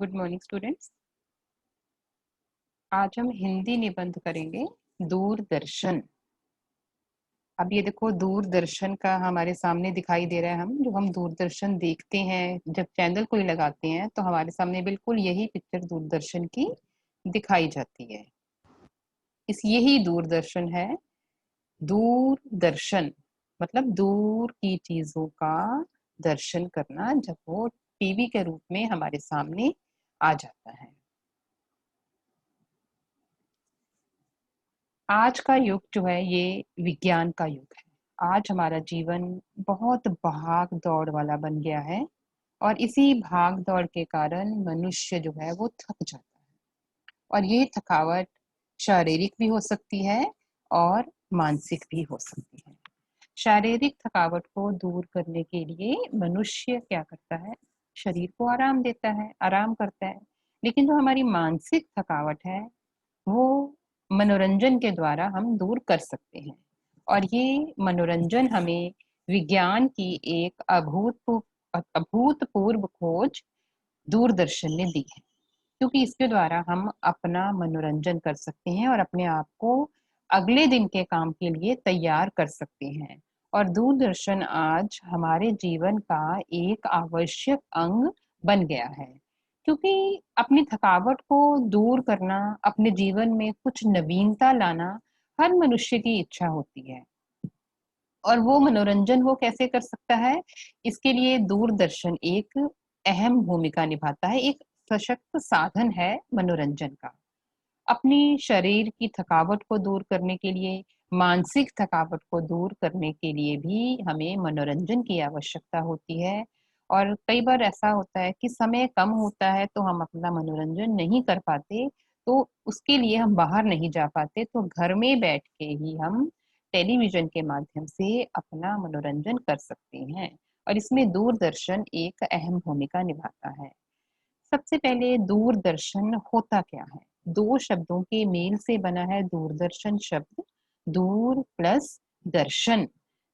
Good morning students. आज हम हिंदी निबंध करेंगे दूरदर्शन। अब ये देखो, दूरदर्शन का हमारे सामने दिखाई दे रहा है। हम दूरदर्शन देखते हैं, जब चैनल कोई लगाते हैं तो हमारे सामने बिल्कुल यही पिक्चर दूरदर्शन की दिखाई जाती है। यही दूरदर्शन है। दूरदर्शन मतलब दूर की चीजों का दर्शन करना, जब वो टीवी के रूप में हमारे सामने आ जाता है। आज का युग जो है ये विज्ञान का युग है। आज हमारा जीवन बहुत भाग दौड़ वाला बन गया है, और इसी भाग दौड़ के कारण मनुष्य जो है वो थक जाता है। और ये थकावट शारीरिक भी हो सकती है और मानसिक भी हो सकती है। शारीरिक थकावट को दूर करने के लिए मनुष्य क्या करता है? शरीर को आराम देता है, आराम करता है। लेकिन जो हमारी मानसिक थकावट है वो मनोरंजन के द्वारा हम दूर कर सकते हैं। और ये मनोरंजन हमें विज्ञान की एक अभूतपूर्व खोज दूरदर्शन ने दी है, क्योंकि इसके द्वारा हम अपना मनोरंजन कर सकते हैं और अपने आप को अगले दिन के काम के लिए तैयार कर सकते हैं। और दूरदर्शन आज हमारे जीवन का एक आवश्यक अंग बन गया है, क्योंकि अपनी थकावट को दूर करना, अपने जीवन में कुछ नवीनता लाना हर मनुष्य की इच्छा होती है। और वो मनोरंजन वो कैसे कर सकता है? इसके लिए दूरदर्शन एक अहम भूमिका निभाता है, एक सशक्त साधन है मनोरंजन का। अपनी शरीर की थकावट को दूर करने के लिए, मानसिक थकावट को दूर करने के लिए भी हमें मनोरंजन की आवश्यकता होती है। और कई बार ऐसा होता है कि समय कम होता है तो हम अपना मनोरंजन नहीं कर पाते, तो उसके लिए हम बाहर नहीं जा पाते, तो घर में बैठ के ही हम टेलीविजन के माध्यम से अपना मनोरंजन कर सकते हैं। और इसमें दूरदर्शन एक अहम भूमिका निभाता है। सबसे पहले दूरदर्शन होता क्या है? दो शब्दों के मेल से बना है दूरदर्शन शब्द। दूर प्लस दर्शन,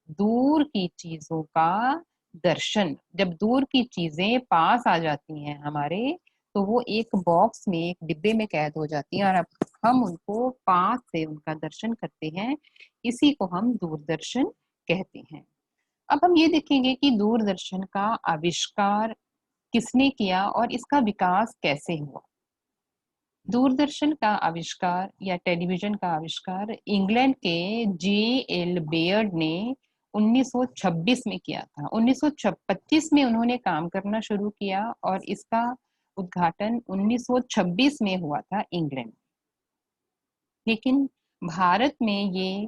दूर की चीजों का दर्शन। जब दूर की चीजें पास आ जाती हैं हमारे, तो वो एक बॉक्स में, एक डिब्बे में कैद हो जाती हैं, और अब हम उनको पास से उनका दर्शन करते हैं। इसी को हम दूरदर्शन कहते हैं। अब हम ये देखेंगे कि दूरदर्शन का आविष्कार किसने किया और इसका विकास कैसे हुआ। दूरदर्शन का आविष्कार या टेलीविजन का आविष्कार इंग्लैंड के J.L. बेयर्ड ने 1926 में किया था। 1925 में उन्होंने काम करना शुरू किया और इसका उद्घाटन 1926 में हुआ था इंग्लैंड। लेकिन भारत में ये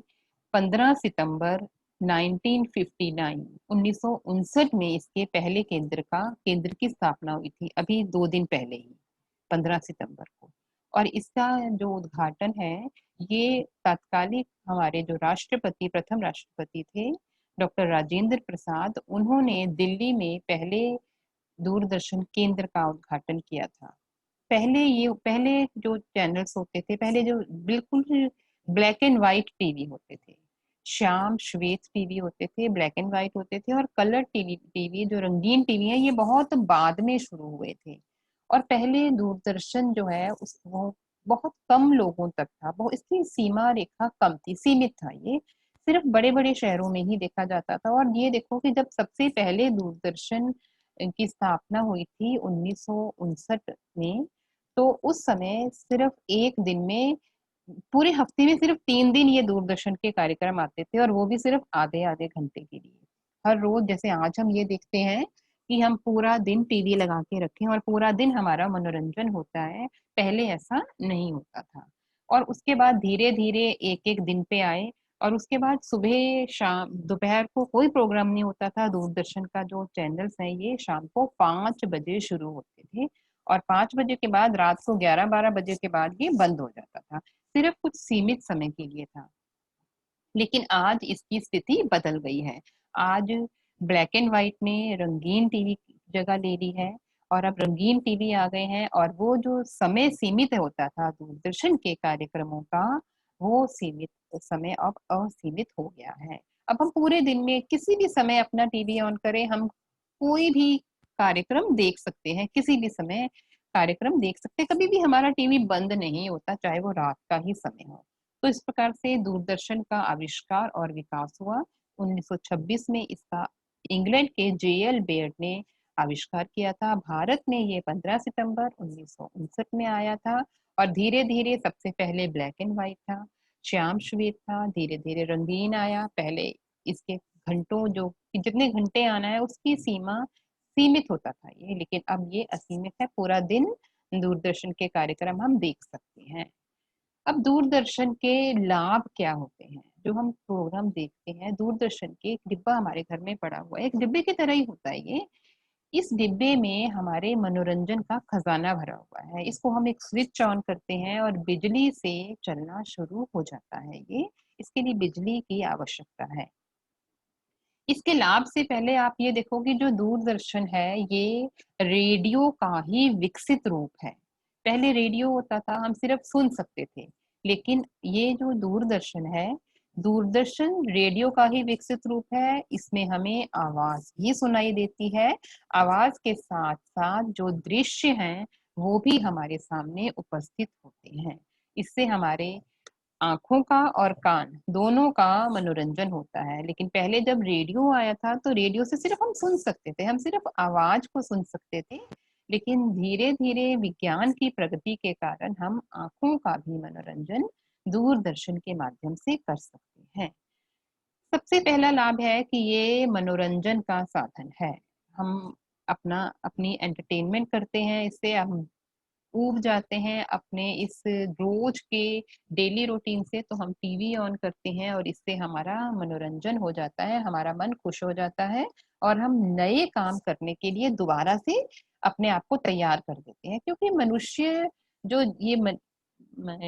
15 सितंबर 1959 1959 में इसके पहले केंद्र की स्थापना हुई थी, अभी 2 दिन पहले ही, 15 सितंबर को। और इसका जो उद्घाटन है, ये तत्कालिक हमारे जो प्रथम राष्ट्रपति थे, डॉक्टर राजेंद्र प्रसाद, उन्होंने दिल्ली में पहले दूरदर्शन केंद्र का उद्घाटन किया था। पहले जो चैनल्स होते थे, पहले जो बिल्कुल ब्लैक एंड व्हाइट टीवी होते थे, श्याम श्वेत टीवी होते थे, ब्लैक एंड व्हाइट होते थे। और कलर टीवी जो रंगीन टीवी है, ये बहुत बाद में शुरू हुए थे। और पहले दूरदर्शन जो है उस वो बहुत कम लोगों तक था, बहुत इसकी सीमा रेखा कम थी, सीमित था। ये सिर्फ बड़े बड़े शहरों में ही देखा जाता था। और ये देखो कि जब सबसे पहले दूरदर्शन की स्थापना हुई थी 1959 में, तो उस समय सिर्फ एक दिन में, पूरे हफ्ते में सिर्फ 3 दिन ये दूरदर्शन के कार्यक्रम आते थे, और वो भी सिर्फ आधे आधे घंटे के लिए। हर रोज जैसे आज हम ये देखते हैं कि हम पूरा दिन टीवी लगा के रखें और पूरा दिन हमारा मनोरंजन होता है, पहले ऐसा नहीं होता था। और उसके बाद धीरे धीरे एक एक दिन पे आए, और उसके बाद सुबह शाम दोपहर को कोई प्रोग्राम नहीं होता था। दूरदर्शन का जो चैनल्स हैं ये शाम को 5 बजे शुरू होते थे, और 5 बजे के बाद रात को 11-12 बजे के बाद ये बंद हो जाता था, सिर्फ कुछ सीमित समय के लिए था। लेकिन आज इसकी स्थिति बदल गई है। आज ब्लैक एंड व्हाइट ने रंगीन टीवी जगह ले ली है, और अब रंगीन टीवी आ गए हैं, और वो जो समय सीमित होता था दूरदर्शन के कार्यक्रमों का, वो सीमित समय अब असीमित हो गया है। अब हम पूरे दिन में किसी भी समय अपना टीवी ऑन करें, हम कोई भी कार्यक्रम देख सकते हैं किसी भी समय। कार्यक्रम देख सकते हैं, कभी भी हमारा टीवी बंद नहीं होता, चाहे वो रात का ही समय हो। तो इस प्रकार से दूरदर्शन का आविष्कार और विकास हुआ। 1926 में इसका इंग्लैंड के जेएल बेयर्ड ने आविष्कार किया था। भारत में ये 15 सितंबर 1959 में आया था और धीरे-धीरे सबसे पहले ब्लैक एंड व्हाइट था, श्याम श्वेत था, धीरे-धीरे रंगीन आया। पहले इसके घंटों जो कि जितने घंटे आना है उसकी सीमा सीमित होता था ये, लेकिन अब ये असीमित है, पूरा दिन दूरदर्शन के कार्यक्रम हम देख सकते हैं। अब दूरदर्शन के लाभ क्या होते हैं? जो हम प्रोग्राम देखते हैं, दूरदर्शन के एक डिब्बा हमारे घर में पड़ा हुआ है, एक डिब्बे की तरह ही होता है ये। इस डिब्बे में हमारे मनोरंजन का खजाना भरा हुआ है। इसको हम एक स्विच ऑन करते हैं और बिजली से चलना शुरू हो जाता है ये। इसके लिए बिजली की आवश्यकता है। इसके लाभ से पहले आप ये देखो कि जो दूरदर्शन है, ये रेडियो का ही विकसित रूप है। पहले रेडियो होता था, हम सिर्फ सुन सकते थे, लेकिन ये जो दूरदर्शन है, दूरदर्शन रेडियो का ही विकसित रूप है। इसमें हमें आवाज़ भी सुनाई देती है। आवाज़ के साथ-साथ जो दृश्य हैं, वो भी हमारे सामने उपस्थित होते हैं। इससे हमारे आँखों का और कान दोनों का मनोरंजन होता है। लेकिन पहले जब रेडियो आया था तो रेडियो से सिर्फ़ हम सुन सकते थे, हम सिर्फ़ आवाज़ को सुन सकते थे। लेकिन धीरे-धीरे विज्ञान की प्रगति के कारण हम आँखों का भी मनोरंजन दूरदर्शन के माध्यम से कर सकते हैं। सबसे पहला लाभ है कि ये मनोरंजन का साधन है। हम अपनी एंटरटेनमेंट करते हैं, इससे हम ऊब जाते हैं अपने इस रोज के डेली रूटीन से, तो हम टीवी ऑन करते हैं और इससे हमारा मनोरंजन हो जाता है, हमारा मन खुश हो जाता है और हम नए काम करने के लिए दोबारा से अपने आप को तैयार कर देते हैं, क्योंकि मनुष्य जो ये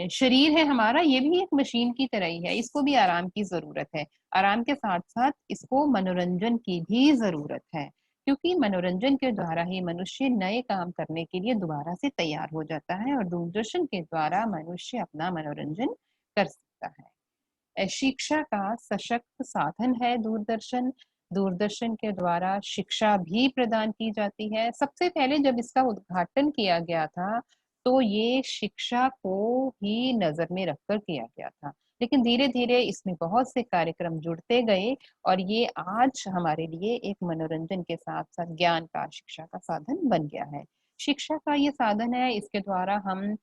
शरीर है हमारा, ये भी एक मशीन की तरह ही है, इसको भी आराम की जरूरत है। आराम के साथ साथ इसको मनोरंजन की भी जरूरत है, क्योंकि मनोरंजन के द्वारा ही मनुष्य नए काम करने के लिए दोबारा से तैयार हो जाता है और दूरदर्शन के द्वारा मनुष्य अपना मनोरंजन कर सकता है। शिक्षा का सशक्त साधन है दूरदर्शन। दूरदर्शन के द्वारा शिक्षा भी प्रदान की जाती है। सबसे पहले जब इसका उद्घाटन किया गया था, तो ये शिक्षा को ही नज़र में रखकर किया गया था। लेकिन धीरे-धीरे इसमें बहुत से कार्यक्रम जुड़ते गए और ये आज हमारे लिए एक मनोरंजन के साथ-साथ ज्ञान का, शिक्षा का साधन बन गया है। शिक्षा का ये साधन है, इसके द्वारा हम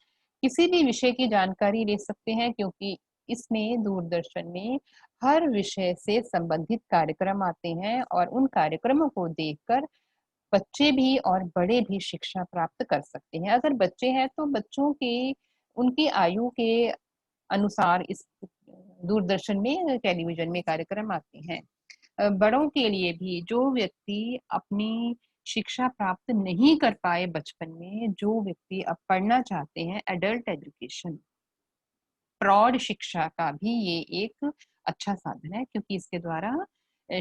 किसी भी विषय की जानकारी ले सकते हैं, क्योंकि इसमें दूरदर्शन में हर विषय से संबंधित कार्यक्रम आते हैं और उन कार्यक्रमों को देखकर बच्चे भी और बड़े भी शिक्षा प्राप्त कर सकते हैं। अगर बच्चे हैं तो बच्चों के उनकी आयु के अनुसार इस दूरदर्शन में, टेलीविज़न में कार्यक्रम आते हैं। बड़ों के लिए भी जो व्यक्ति अपनी शिक्षा प्राप्त नहीं कर पाए बचपन में, जो व्यक्ति अब पढ़ना चाहते हैं, एडल्ट एजुकेशन, प्रौढ़ शिक्षा का भी ये एक अच्छा साधन है, क्योंकि इसके द्वारा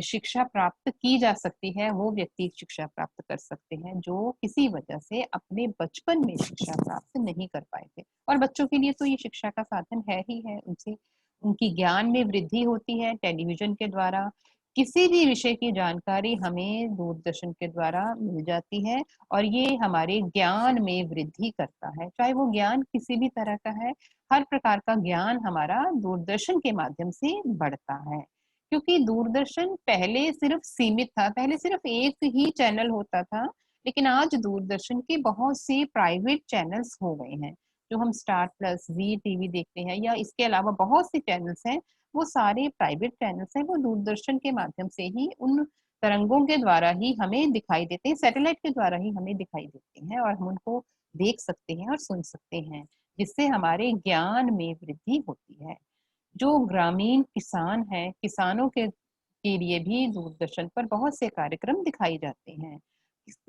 शिक्षा प्राप्त की जा सकती है। वो व्यक्ति शिक्षा प्राप्त कर सकते हैं जो किसी वजह से अपने बचपन में शिक्षा प्राप्त नहीं कर पाए थे। और बच्चों के लिए तो ये शिक्षा का साधन है ही है, उनसे उनकी ज्ञान में वृद्धि होती है टेलीविज़न के द्वारा। किसी भी विषय की जानकारी हमें दूरदर्शन के द्वारा मिल जाती है और ये हमारे ज्ञान में वृद्धि करता है, चाहे वो ज्ञान किसी भी तरह का है। हर प्रकार का ज्ञान हमारा दूरदर्शन के माध्यम से बढ़ता है, क्योंकि दूरदर्शन पहले सिर्फ सीमित था, पहले सिर्फ एक ही चैनल होता था, लेकिन आज दूरदर्शन के बहुत से प्राइवेट चैनल्स हो गए हैं। जो हम स्टार प्लस, जी टीवी देखते हैं या इसके अलावा बहुत से चैनल्स हैं, वो सारे प्राइवेट चैनल्स हैं, वो दूरदर्शन के माध्यम से ही उन तरंगों के द्वारा ही हमें दिखाई देते हैं, सैटेलाइट के द्वारा ही हमें दिखाई देते हैं और हम उनको देख सकते हैं और सुन सकते हैं, जिससे हमारे ज्ञान में वृद्धि होती है। जो ग्रामीण किसान हैं, किसानों के लिए भी दूरदर्शन पर बहुत से कार्यक्रम दिखाए जाते हैं।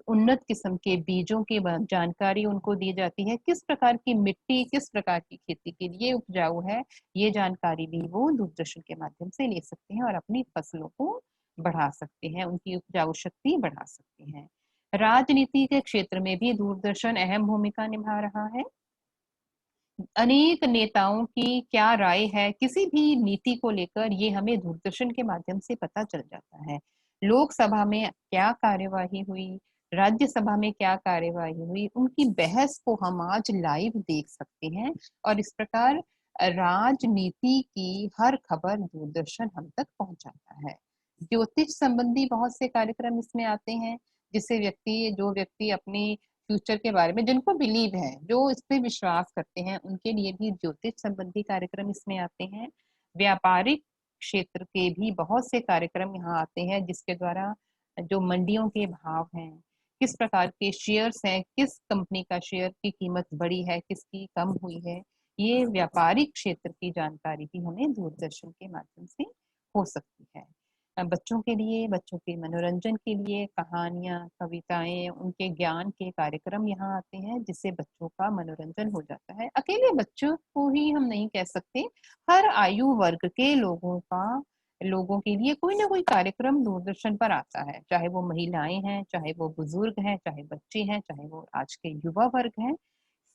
उन्नत किस्म के बीजों की जानकारी उनको दी जाती है, किस प्रकार की मिट्टी, किस प्रकार की खेती के लिए उपजाऊ है, ये जानकारी भी वो दूरदर्शन के माध्यम से ले सकते हैं और अपनी फसलों को बढ़ा सकते हैं, उनकी उपजाऊ शक्ति बढ़ा सकते हैं। राजनीति के क्षेत्र में भी दूरदर्शन अहम भूमिका निभा रहा है। अनेक नेताओं की क्या राय है किसी भी नीति को लेकर, ये हमें दूरदर्शन के माध्यम से पता चल जाता है। लोकसभा में क्या कार्यवाही हुई, राज्यसभा में क्या कार्यवाही हुई, उनकी बहस को हम आज लाइव देख सकते हैं। और इस प्रकार राजनीति की हर खबर दूरदर्शन हम तक पहुंचाता है। ज्योतिष संबंधी बहुत से कार्यक्रम इसमें आते हैं, जिससे जो व्यक्ति अपनी फ्यूचर के बारे में, जिनको बिलीव है, जो इस पे विश्वास करते हैं, उनके लिए भी ज्योतिष संबंधी कार्यक्रम इसमें आते हैं। व्यापारिक क्षेत्र के भी बहुत से कार्यक्रम यहाँ आते हैं, जिसके द्वारा जो मंडियों के भाव हैं, किस प्रकार के शेयर्स हैं, किस कंपनी का शेयर की कीमत बढ़ी है, किसकी कम हुई है, ये व्यापारिक क्षेत्र की जानकारी भी हमें दूरदर्शन के माध्यम से हो सकती है। बच्चों के लिए, बच्चों के मनोरंजन के लिए कहानियां, कविताएं, उनके ज्ञान के कार्यक्रम यहाँ आते हैं, जिससे बच्चों का मनोरंजन हो जाता है। अकेले बच्चों को ही हम नहीं कह सकते, हर आयु वर्ग के लोगों के लिए कोई ना कोई कार्यक्रम दूरदर्शन पर आता है, चाहे वो महिलाएं हैं, चाहे वो बुजुर्ग हैं, चाहे बच्चे हैं, चाहे वो आज के युवा वर्ग हैं।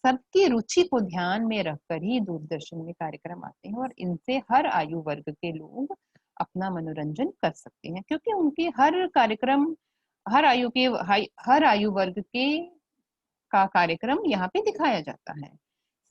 सबकी रुचि को ध्यान में रखकर ही दूरदर्शन में कार्यक्रम आते हैं, और इनसे हर आयु वर्ग के लोग अपना मनोरंजन कर सकते हैं, क्योंकि उनके हर कार्यक्रम हर आयु वर्ग के का कार्यक्रम यहाँ पे दिखाया जाता है।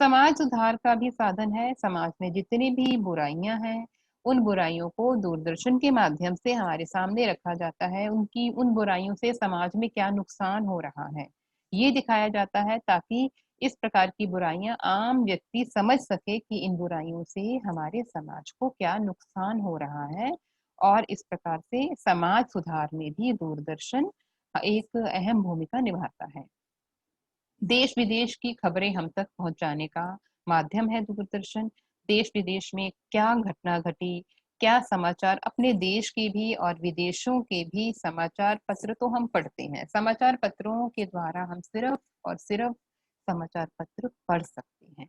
समाज सुधार का भी साधन है। समाज में जितनी भी बुराइयां हैं, उन बुराइयों को दूरदर्शन के माध्यम से हमारे सामने रखा जाता है। उन बुराइयों से समाज में क्या नुकसान हो रहा है, ये दिखाया जाता है, ताकि इस प्रकार की बुराइयां आम व्यक्ति समझ सके कि इन बुराइयों से हमारे समाज को क्या नुकसान हो रहा है। और इस प्रकार से समाज सुधार में भी दूरदर्शन एक अहम भूमिका निभाता है। देश विदेश की खबरें हम तक पहुंचाने का माध्यम है दूरदर्शन। देश विदेश में क्या घटना घटी, क्या समाचार, अपने देश के भी और विदेशों के भी समाचार पत्र तो हम पढ़ते हैं। समाचार पत्रों के द्वारा हम सिर्फ और सिर्फ समाचार पत्र पढ़ सकते हैं,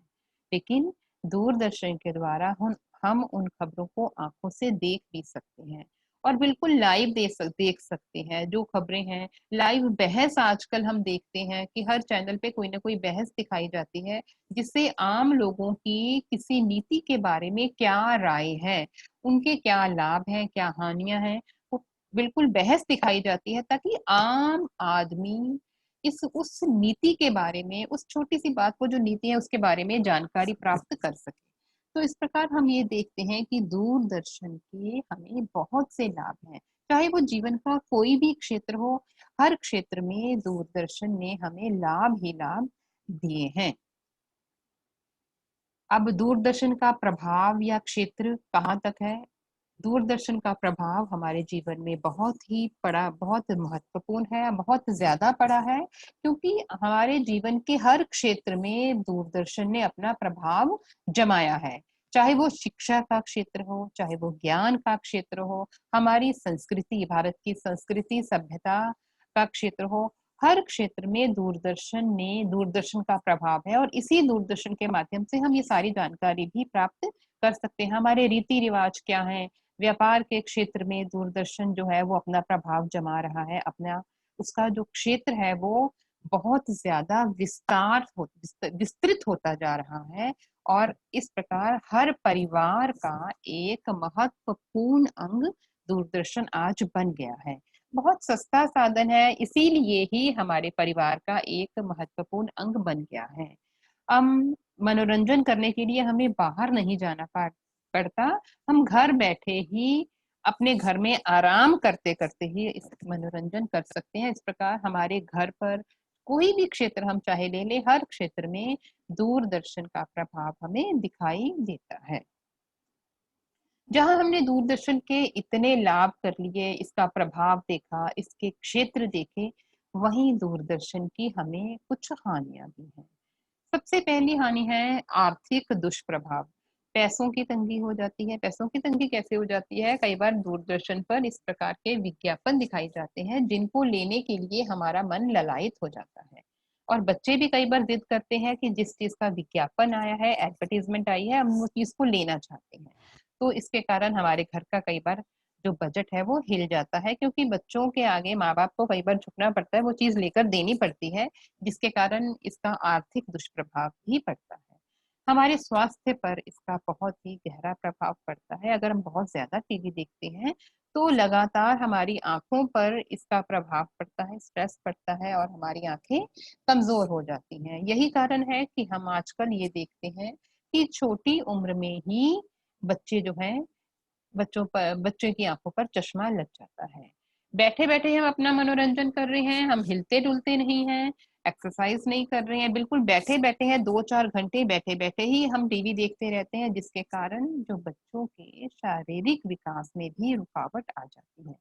लेकिन दूरदर्शन के द्वारा हम उन खबरों को आंखों से देख भी सकते हैं, और बिल्कुल लाइव देख सकते हैं जो खबरें हैं। लाइव बहस आजकल हम देखते हैं कि हर चैनल पे कोई ना कोई बहस दिखाई जाती है, जिससे आम लोगों की किसी नीति के बारे में क्या राय है, उनके क्या लाभ हैं, क्या हानियां हैं, वो बिल्कुल बहस दिखाई जाती है, ताकि आम आदमी इस उस नीति के बारे में, उस छोटी सी बात को जो नीति है उसके बारे में जानकारी प्राप्त कर सके। तो इस प्रकार हम ये देखते हैं कि दूरदर्शन के हमें बहुत से लाभ हैं, चाहे वो जीवन का कोई भी क्षेत्र हो, हर क्षेत्र में दूरदर्शन ने हमें लाभ ही लाभ दिए हैं। अब दूरदर्शन का प्रभाव या क्षेत्र कहाँ तक है? दूरदर्शन का प्रभाव हमारे जीवन में बहुत महत्वपूर्ण है, बहुत ज्यादा पड़ा है, क्योंकि हमारे जीवन के हर क्षेत्र में दूरदर्शन ने अपना प्रभाव जमाया है। चाहे वो शिक्षा का क्षेत्र हो, चाहे वो ज्ञान का क्षेत्र हो, हमारी संस्कृति, भारत की संस्कृति सभ्यता का क्षेत्र हो, हर क्षेत्र में दूरदर्शन का प्रभाव है, और इसी दूरदर्शन के माध्यम से हम ये सारी जानकारी भी प्राप्त कर सकते हैं। हमारे रीति रिवाज क्या है, व्यापार के क्षेत्र में दूरदर्शन जो है वो अपना प्रभाव जमा रहा है, अपना उसका जो क्षेत्र है वो बहुत ज्यादा विस्तृत होता जा रहा है, और इस प्रकार हर परिवार का एक महत्वपूर्ण अंग दूरदर्शन आज बन गया है। बहुत सस्ता साधन है, इसीलिए ही हमारे परिवार का एक महत्वपूर्ण अंग बन गया है। हम मनोरंजन करने के लिए हमें बाहर नहीं जाना पड़ता, हम घर बैठे ही अपने घर में आराम करते करते ही इस मनोरंजन कर सकते हैं। इस प्रकार हमारे घर पर कोई भी क्षेत्र हम चाहे ले ले, हर क्षेत्र में दूरदर्शन का प्रभाव हमें दिखाई देता है। जहां हमने दूरदर्शन के इतने लाभ कर लिए, इसका प्रभाव देखा, इसके क्षेत्र देखे, वहीं दूरदर्शन की हमें कुछ हानियां भी हैं। सबसे पहली हानि है आर्थिक दुष्प्रभाव। पैसों की तंगी हो जाती है। पैसों की तंगी कैसे हो जाती है? कई बार दूरदर्शन पर इस प्रकार के विज्ञापन दिखाई जाते हैं, जिनको लेने के लिए हमारा मन ललायत हो जाता है, और बच्चे भी कई बार जिद करते हैं कि जिस चीज का विज्ञापन आया है, एडवर्टीजमेंट आई है, हम वो चीज को लेना चाहते हैं। तो इसके कारण हमारे घर का कई बार जो बजट है वो हिल जाता है, क्योंकि बच्चों के आगे माँ बाप को कई बार झुकना पड़ता है, वो चीज लेकर देनी पड़ती है, जिसके कारण इसका आर्थिक दुष्प्रभाव भी पड़ता है। हमारे स्वास्थ्य पर इसका बहुत ही गहरा प्रभाव पड़ता है। अगर हम बहुत ज़्यादा टीवी देखते हैं, तो लगातार हमारी आँखों पर इसका प्रभाव पड़ता है, स्ट्रेस पड़ता है और हमारी आँखें कमज़ोर हो जाती हैं। यही कारण है कि हम आजकल ये देखते हैं कि छोटी उम्र में ही बच्चे जो हैं, बच्चे की आँखों पर चश्मा लग जाता है। बैठे-बैठे हम अपना मनोरंजन कर रहे हैं, हम हिलते-डुलते नहीं हैं, एक्सरसाइज़ नहीं कर रहे हैं, बिल्कुल बैठे-बैठे हैं 2-4 घंटे बैठे-बैठे ही हम टीवी देखते रहते हैं, जिसके कारण जो बच्चों के शारीरिक विकास में भी रुकावट आ जाती है।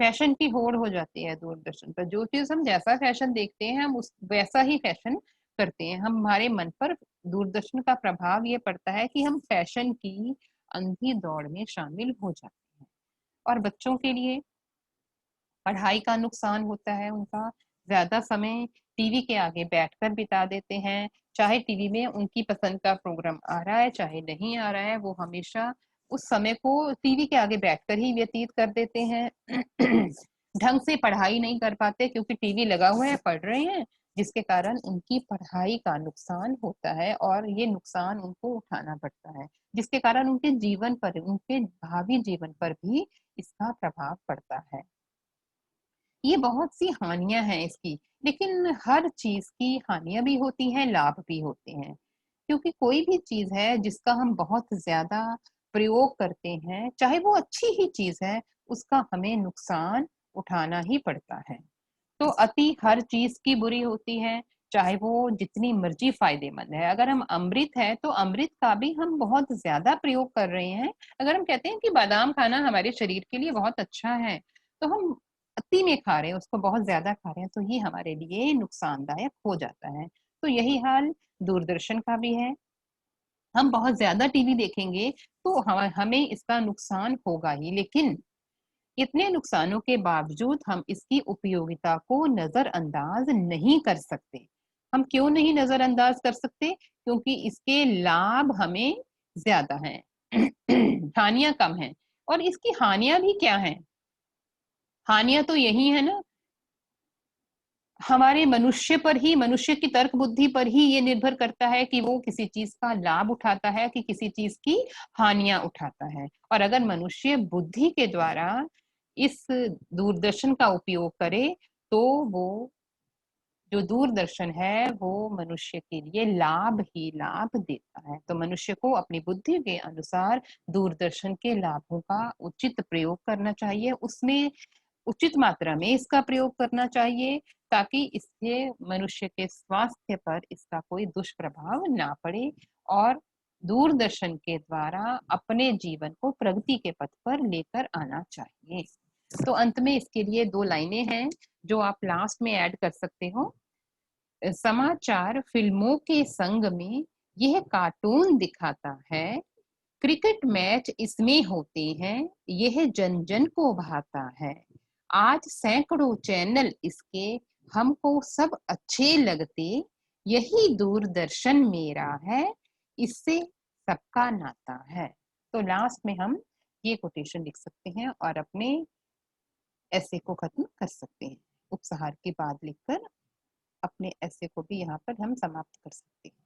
फैशन की होड़ हो जाती है दूरदर्शन पर, जो चीज़ हम जैसा फैशन देखते हैं, हम उस वैसा ही फैशन करते हैं। हमारे मन पर दूरदर्शन का प्रभाव ये पड़ता है कि हम फैशन की अंधी दौड़ में शामिल हो जाते हैं। और बच्चों के लिए पढ़ाई का नुकसान होता है उनका, ज़्यादा समय टीवी के आगे बैठकर बिता देते हैं, चाहे टीवी में उनकी पसंद का प्रोग्राम आ रहा है, चाहे नहीं आ रहा है, वो हमेशा उस समय को टीवी के आगे बैठकर ही व्यतीत कर देते हैं। ढंग से पढ़ाई नहीं कर पाते क्योंकि टीवी लगा हुआ है, पढ़ रहे हैं, जिसके कारण उनकी पढ़ाई का नुकसान होता है और ये नुकसान उनको उठाना पड़ता है, जिसके कारण उनके जीवन पर, उनके भावी जीवन पर भी इसका प्रभाव पड़ता है। ये बहुत सी हानियाँ हैं इसकी, लेकिन हर चीज़ की हानियाँ भी होती हैं, लाभ भी होते हैं। क्योंकि कोई भी चीज़ है जिसका हम बहुत ज़्यादा प्रयोग करते हैं, चाहे वो अच्छी ही चीज़ है, उसका हमें नुकसान उठाना ही पड़ता है। तो अति हर चीज़ की बुरी होती है, चाहे वो जितनी मर्ज़ी फ़ायदेमंद है। अगर हम अमृत है, तो अमृत का भी हम बहुत ज़्यादा प्रयोग कर रहे हैं। अगर हम कहते हैं कि बादाम खाना हमारे शरीर के लिए बहुत अच्छा है, तो हम अति में खा रहे हैं, उसको बहुत ज़्यादा खा रहे हैं, तो ये हमारे लिए नुकसानदायक हो जाता है। तो यही हाल दूरदर्शन का भी है। हम बहुत ज़्यादा टीवी देखेंगे, तो हमें इसका नुकसान होगा ही, लेकिन इतने नुकसानों के बावजूद हम इसकी उपयोगिता को नज़रअंदाज नहीं कर सकते। हम क्यों नहीं नज़रअंदाज कर सकते? क्योंकि इसके लाभ हमें ज़्यादा हैं, हानियाँ कम हैं। और इसकी हानियाँ भी क्या हैं? हानियाँ तो यही है ना, हमारे मनुष्य पर ही, मनुष्य की तर्क बुद्धि पर ही ये निर्भर करता है कि वो किसी चीज़ का लाभ उठाता है कि किसी चीज़ की हानियाँ उठाता है। और अगर मनुष्य बुद्धि के द्वारा इस दूरदर्शन का उपयोग करे, तो वो जो दूरदर्शन है, वो मनुष्य के लिए लाभ ही लाभ देता है। तो मनुष्य को अपनी बुद्धि के अनुसार दूरदर्शन के लाभों का उचित प्रयोग करना चाहिए, उसमें उचित मात्रा में इसका प्रयोग करना चाहिए, ताकि इससे मनुष्य के स्वास्थ्य पर इसका कोई दुष्प्रभाव ना पड़े और दूरदर्शन के द्वारा अपने जीवन को प्रगति के पथ पर लेकर आना चाहिए। तो अंत में इसके लिए 2 लाइनें हैं जो आप लास्ट में ऐड कर सकते हो। समाचार फिल्मों के संग में यह कार्टून दिखाता है, क्रिकेट मैच इसमें होते हैं, यह जन-जन को भाता है। आज सैकड़ों चैनल इसके हमको सब अच्छे लगते, यही दूरदर्शन मेरा है, इससे सबका नाता है। तो लास्ट में हम ये कोटेशन लिख सकते हैं और अपने ऐसे को खत्म कर सकते हैं। उपसंहार के बाद लिखकर अपने ऐसे को भी यहाँ पर हम समाप्त कर सकते हैं।